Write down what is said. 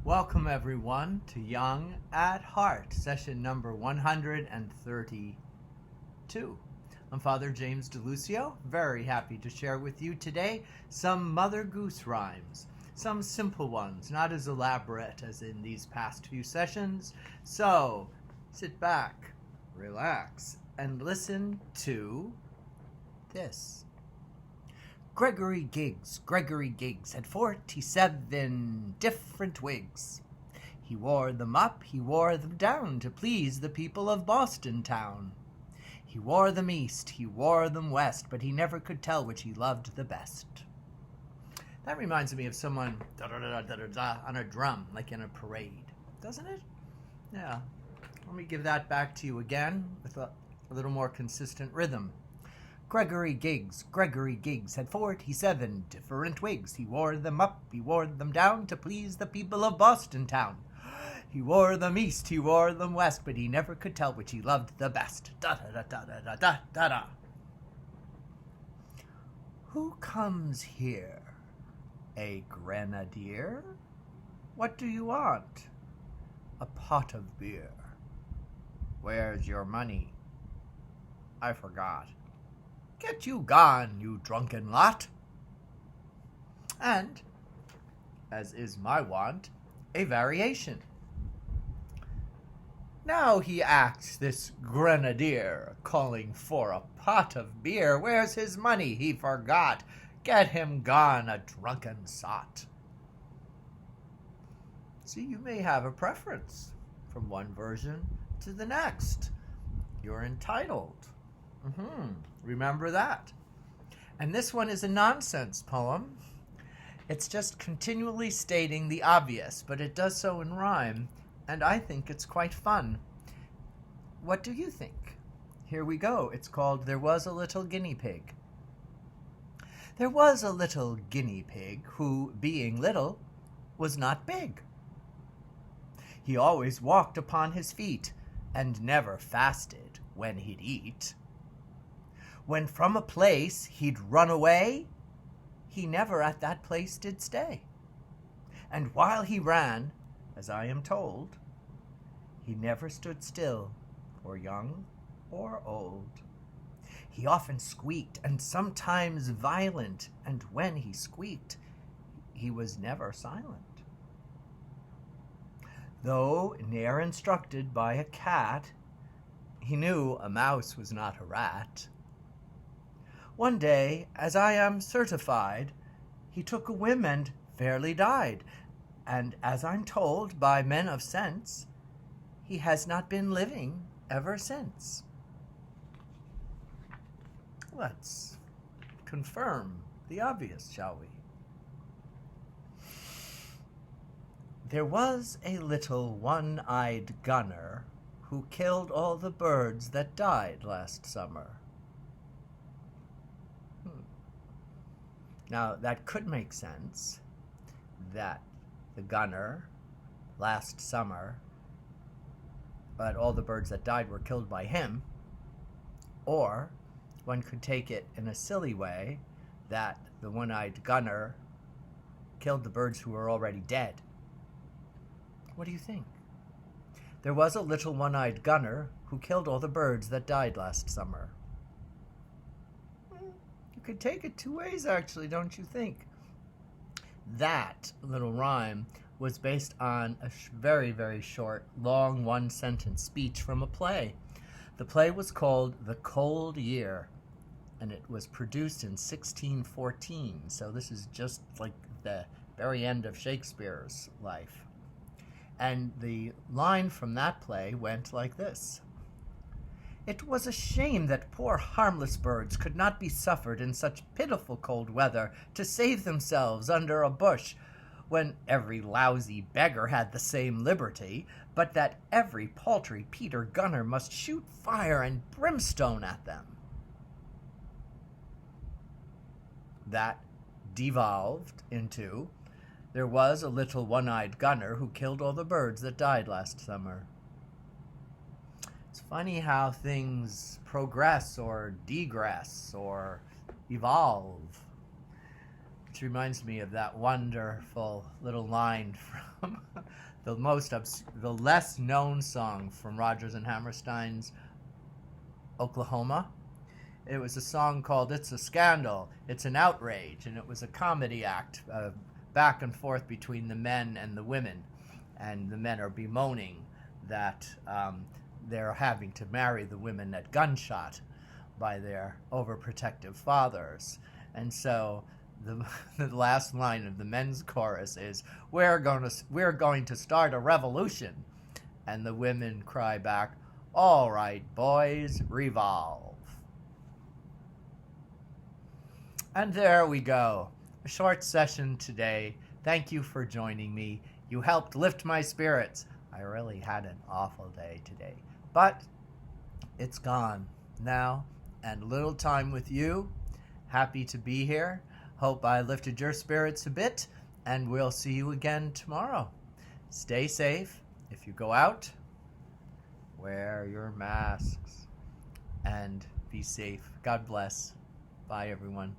Welcome everyone to Young at Heart, session number 132. I'm Father James DeLucio, very happy to share with you today some Mother Goose rhymes. Some simple ones, not as elaborate as in these past few sessions. So, sit back, relax, and listen to this. Gregory Giggs had 47 different wigs. He wore them up, he wore them down to please the people of Boston town. He wore them east, he wore them west, but he never could tell which he loved the best. That reminds me of someone da-da-da-da-da-da on a drum, like in a parade, doesn't it? Yeah. Let me give that back to you again with a little more consistent rhythm. Gregory Giggs had 47 different wigs. He wore them up, he wore them down to please the people of Boston town. He wore them east, he wore them west, but he never could tell which he loved the best. Da-da-da-da-da-da-da-da. Who comes here? A Grenadier? What do you want? A pot of beer. Where's your money? I forgot. Get you gone, you drunken lot. And, as is my wont, a variation. Now he acts, this Grenadier, calling for a pot of beer. Where's his money? He forgot. Get him gone, a drunken sot. See, you may have a preference from one version to the next. You're entitled. Remember that. And this one is a nonsense poem. It's just continually stating the obvious, but it does so in rhyme, and I think it's quite fun. What do you think? Here we go. It's called There Was a Little Guinea Pig. There was a little guinea pig who, being little, was not big. He always walked upon his feet and never fasted when he'd eat. When from a place he'd run away, he never at that place did stay. And while he ran, as I am told, he never stood still, for young or old. He often squeaked, and sometimes violent, and when he squeaked, he was never silent. Though ne'er instructed by a cat, he knew a mouse was not a rat. One day, as I am certified, he took a whim and fairly died, and as I'm told by men of sense, he has not been living ever since. Let's confirm the obvious, shall we? There was a little one-eyed gunner who killed all the birds that died last summer. Now, that could make sense, that the gunner, last summer, but all the birds that died were killed by him. Or, one could take it in a silly way, that the one-eyed gunner killed the birds who were already dead. What do you think? There was a little one-eyed gunner who killed all the birds that died last summer. You could take it two ways, actually, don't you think? That little rhyme was based on a very, very short, long one-sentence speech from a play. The play was called The Cold Year, and it was produced in 1614, so this is just like the very end of Shakespeare's life. And the line from that play went like this. It was a shame that poor harmless birds could not be suffered in such pitiful cold weather to save themselves under a bush, when every lousy beggar had the same liberty, but that every paltry Peter gunner must shoot fire and brimstone at them. That devolved into, there was a little one-eyed gunner who killed all the birds that died last summer. It's funny how things progress or degress or evolve. Which reminds me of that wonderful little line from the less known song from Rodgers and Hammerstein's Oklahoma. It was a song called "It's a Scandal, It's an Outrage," and it was a comedy act, back and forth between the men and the women. And the men are bemoaning that they're having to marry the women at gunshot by their overprotective fathers. And so the last line of the men's chorus is, we're going to start a revolution. And the women cry back, all right, boys, revolve. And there we go. A short session today. Thank you for joining me. You helped lift my spirits. I really had an awful day today. But it's gone now, and a little time with you. Happy to be here. Hope I lifted your spirits a bit, and we'll see you again tomorrow. Stay safe. If you go out, wear your masks and be safe. God bless. Bye, everyone.